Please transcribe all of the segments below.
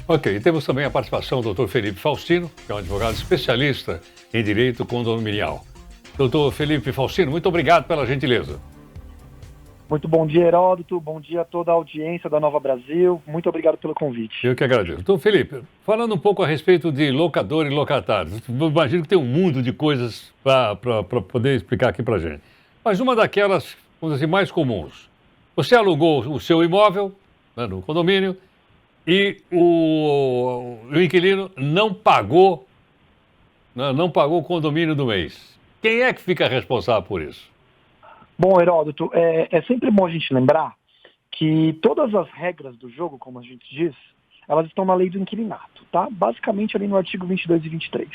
Ok, temos também a participação do Dr. Felipe Faustino, que é um advogado especialista em direito condominial. Doutor Felipe Faustino, muito obrigado pela gentileza. Muito bom dia, Heródoto. Bom dia a toda a audiência da Nova Brasil. Muito obrigado pelo convite. Eu que agradeço. Doutor Felipe, falando um pouco a respeito de locador e locatário, eu imagino que tem um mundo de coisas para poder explicar aqui para gente. Mas uma daquelas, vamos dizer assim, mais comuns. Você alugou o seu imóvel, né, no condomínio, e o inquilino não pagou, né, não pagou o condomínio do mês. Quem é que fica responsável por isso? Bom, Heródoto, é sempre bom a gente lembrar que todas as regras do jogo, como a gente diz, elas estão na lei do inquilinato, tá? Basicamente ali no artigo 22 e 23.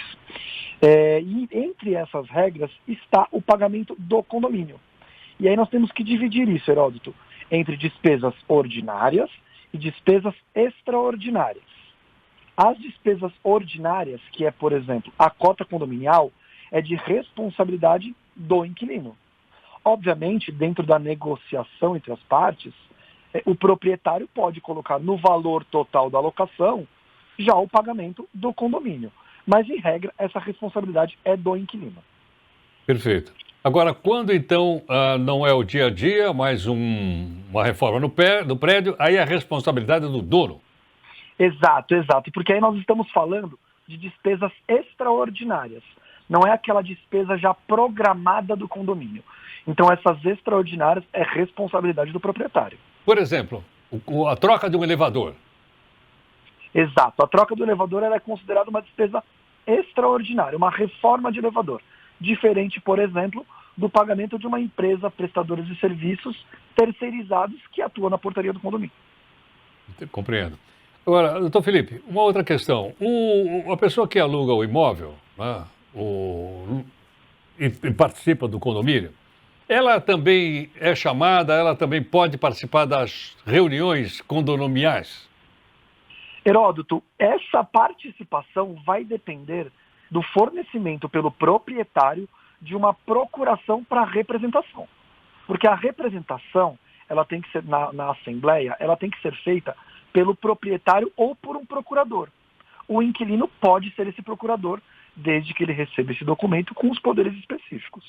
E entre essas regras está o pagamento do condomínio. E aí nós temos que dividir isso, Heródoto, entre despesas ordinárias e despesas extraordinárias. As despesas ordinárias, que é, por exemplo, a cota condominial, é de responsabilidade do inquilino. Obviamente, dentro da negociação entre as partes, o proprietário pode colocar no valor total da locação já o pagamento do condomínio. Mas, em regra, essa responsabilidade é do inquilino. Perfeito. Agora, quando então não é o dia a dia, mas uma reforma no prédio, aí a responsabilidade é do dono. Exato. Porque aí nós estamos falando de despesas extraordinárias. Não é aquela despesa já programada do condomínio. Então, essas extraordinárias é responsabilidade do proprietário. Por exemplo, a troca de um elevador. Exato. A troca do elevador ela é considerada uma despesa extraordinária, uma reforma de elevador. Diferente, por exemplo, do pagamento de uma empresa prestadora de serviços terceirizados que atua na portaria do condomínio. Compreendo. Agora, doutor Felipe, uma outra questão. A pessoa que aluga o imóvel, né, e participa do condomínio, ela também é chamada, ela também pode participar das reuniões condominiais? Heródoto, essa participação vai depender do fornecimento pelo proprietário de uma procuração para representação. Porque a representação, ela tem que ser na assembleia, ela tem que ser feita pelo proprietário ou por um procurador. O inquilino pode ser esse procurador, desde que ele receba esse documento com os poderes específicos.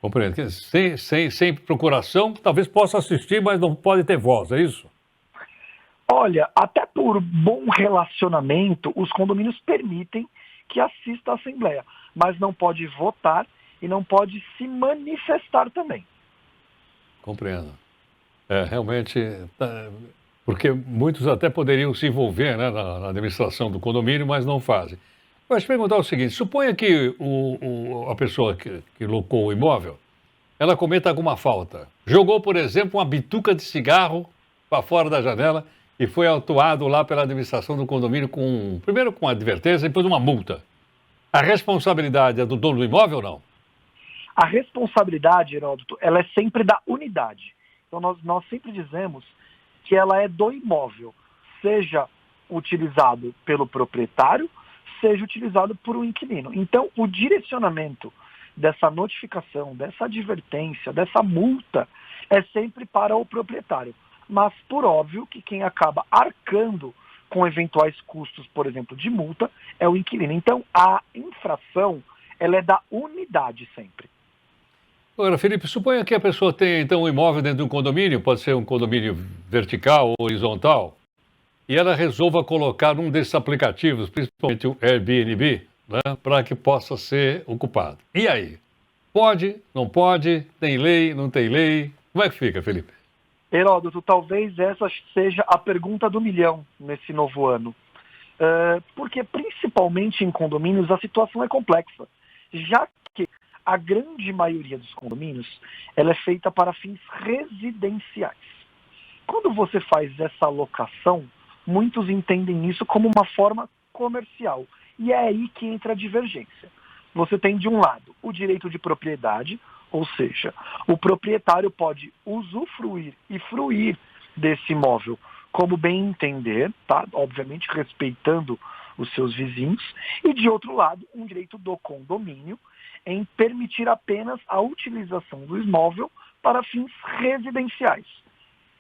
Compreendo. Sem procuração, talvez possa assistir, mas não pode ter voz, é isso? Olha, até por bom relacionamento, os condomínios permitem que assista à assembleia, mas não pode votar e não pode se manifestar também. Compreendo. Realmente, porque muitos até poderiam se envolver, né, na administração do condomínio, mas não fazem. Mas te perguntar o seguinte, suponha que a pessoa que locou o imóvel, ela cometa alguma falta. Jogou, por exemplo, uma bituca de cigarro para fora da janela e foi autuado lá pela administração do condomínio primeiro com advertência e depois uma multa. A responsabilidade é do dono do imóvel ou não? A responsabilidade, Heródoto, ela é sempre da unidade. Então nós sempre dizemos que ela é do imóvel, seja utilizado pelo proprietário, seja utilizado por um inquilino. Então, o direcionamento dessa notificação, dessa advertência, dessa multa, é sempre para o proprietário. Mas, por óbvio, que quem acaba arcando com eventuais custos, por exemplo, de multa, é o inquilino. Então, a infração, ela é da unidade sempre. Agora, Felipe, suponha que a pessoa tenha, então, um imóvel dentro de um condomínio, pode ser um condomínio vertical ou horizontal, e ela resolva colocar um desses aplicativos, principalmente o Airbnb, né, para que possa ser ocupado. E aí? Pode? Não pode? Tem lei? Não tem lei? Como é que fica, Felipe? Heródoto, talvez essa seja a pergunta do milhão nesse novo ano. Porque, principalmente em condomínios, a situação é complexa, já que a grande maioria dos condomínios ela é feita para fins residenciais. Quando você faz essa locação, muitos entendem isso como uma forma comercial. E é aí que entra a divergência. Você tem, de um lado, o direito de propriedade, ou seja, o proprietário pode usufruir e fruir desse imóvel como bem entender, tá? Obviamente respeitando os seus vizinhos. E, de outro lado, um direito do condomínio em permitir apenas a utilização do imóvel para fins residenciais.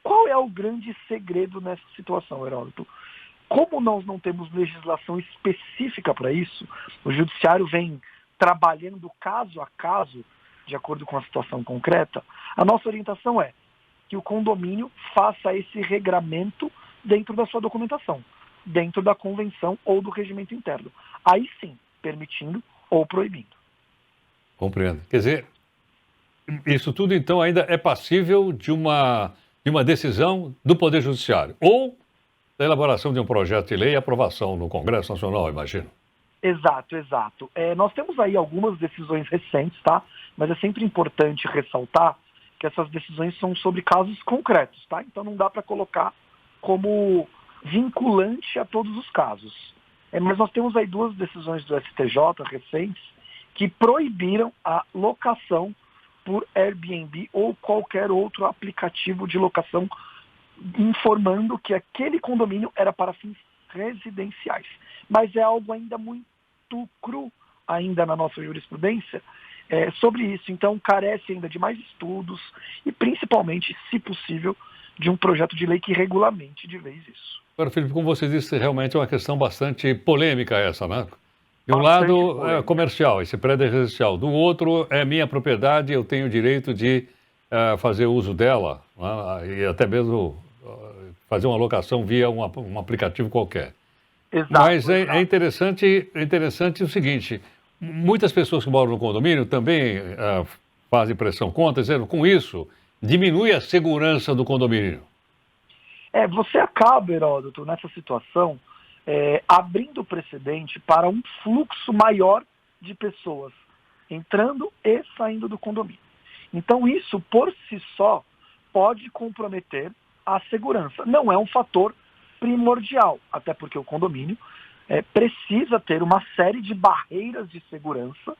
Qual é o grande segredo nessa situação, Heródoto? Como nós não temos legislação específica para isso, o judiciário vem trabalhando caso a caso, de acordo com a situação concreta, a nossa orientação é que o condomínio faça esse regramento dentro da sua documentação, dentro da convenção ou do regimento interno. Aí sim, permitindo ou proibindo. Compreendo. Quer dizer, isso tudo então ainda é passível de uma decisão do Poder Judiciário ou da elaboração de um projeto de lei e aprovação no Congresso Nacional, imagino. Exato. Nós temos aí algumas decisões recentes, tá? Mas é sempre importante ressaltar que essas decisões são sobre casos concretos, tá? Então não dá para colocar como vinculante a todos os casos. Mas nós temos aí 2 decisões do STJ recentes que proibiram a locação por Airbnb ou qualquer outro aplicativo de locação, informando que aquele condomínio era para fins residenciais. Mas é algo ainda muito cru ainda na nossa jurisprudência sobre isso. Então, carece ainda de mais estudos e, principalmente, se possível, de um projeto de lei que regulamente de vez isso. Agora, Felipe, como você disse, realmente é uma questão bastante polêmica essa, né? De um Bastante lado polêmica. é comercial, esse prédio é residencial. Do outro é minha propriedade, eu tenho o direito de fazer uso dela, né? E até mesmo fazer uma locação via um aplicativo qualquer. Exato, Mas é exato. interessante o seguinte, muitas pessoas que moram no condomínio também fazem pressão contra, dizendo com isso diminui a segurança do condomínio. Você acaba, Heródoto, nessa situação, abrindo precedente para um fluxo maior de pessoas entrando e saindo do condomínio. Então, isso, por si só, pode comprometer a segurança. Não é um fator primordial, até porque o condomínio precisa ter uma série de barreiras de segurança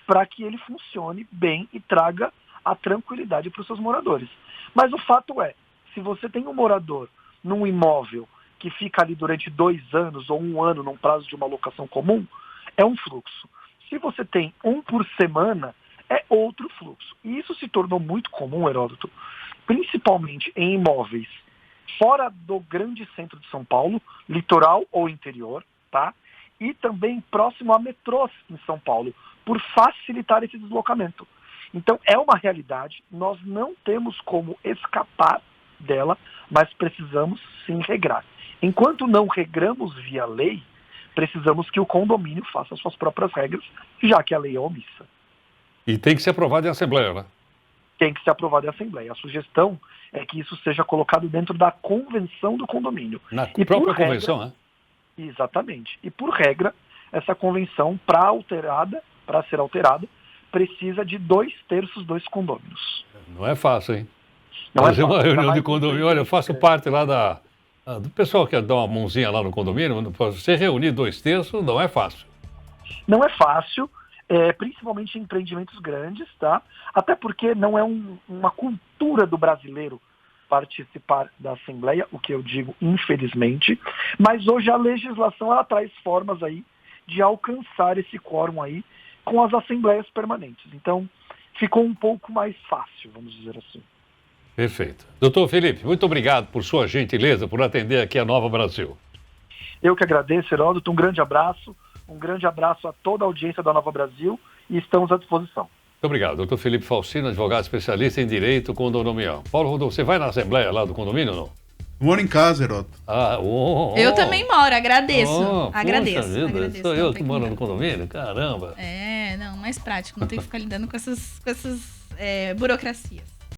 para que ele funcione bem e traga a tranquilidade para os seus moradores. Mas o fato é, se você tem um morador num imóvel que fica ali durante 2 anos ou 1 ano num prazo de uma locação comum, é um fluxo. Se você tem um por semana, é outro fluxo. E isso se tornou muito comum, Heródoto, principalmente em imóveis fora do grande centro de São Paulo, litoral ou interior, tá? E também próximo a metrôs em São Paulo, por facilitar esse deslocamento. Então, é uma realidade, nós não temos como escapar dela, mas precisamos sim regrar. Enquanto não regramos via lei, precisamos que o condomínio faça suas próprias regras, já que a lei é omissa. E tem que ser aprovado em Assembleia, né? Tem que ser aprovado em Assembleia. A sugestão é que isso seja colocado dentro da convenção do condomínio. Na E própria por regra, convenção, né? Exatamente. E por regra, essa convenção, para ser alterada, precisa de 2/3 dos condôminos. Não é fácil, hein? Não é Fazer uma fácil, reunião ainda de mais com condomínio, dois olha, eu faço terços. parte lá do pessoal que dá uma mãozinha lá no condomínio, você reunir 2/3 não é fácil. Não é fácil, principalmente em empreendimentos grandes, tá? Até porque não é uma cultura do brasileiro participar da Assembleia, o que eu digo infelizmente, mas hoje a legislação ela traz formas aí de alcançar esse quórum aí com as assembleias permanentes. Então, ficou um pouco mais fácil, vamos dizer assim. Perfeito. Doutor Felipe, muito obrigado por sua gentileza, por atender aqui a Nova Brasil. Eu que agradeço, Heródoto, um grande abraço a toda a audiência da Nova Brasil e estamos à disposição. Muito obrigado. Doutor Felipe Faustino, advogado especialista em direito condominial. Paulo Rodolfo, você vai na Assembleia lá do condomínio ou não? Eu moro em casa, Heródoto. Eu também moro, agradeço. Agradeço. Puxa vida, agradeço. sou Não, eu tem que moro no condomínio? Caramba. Não, mais prático, não tem que ficar lidando com essas burocracias.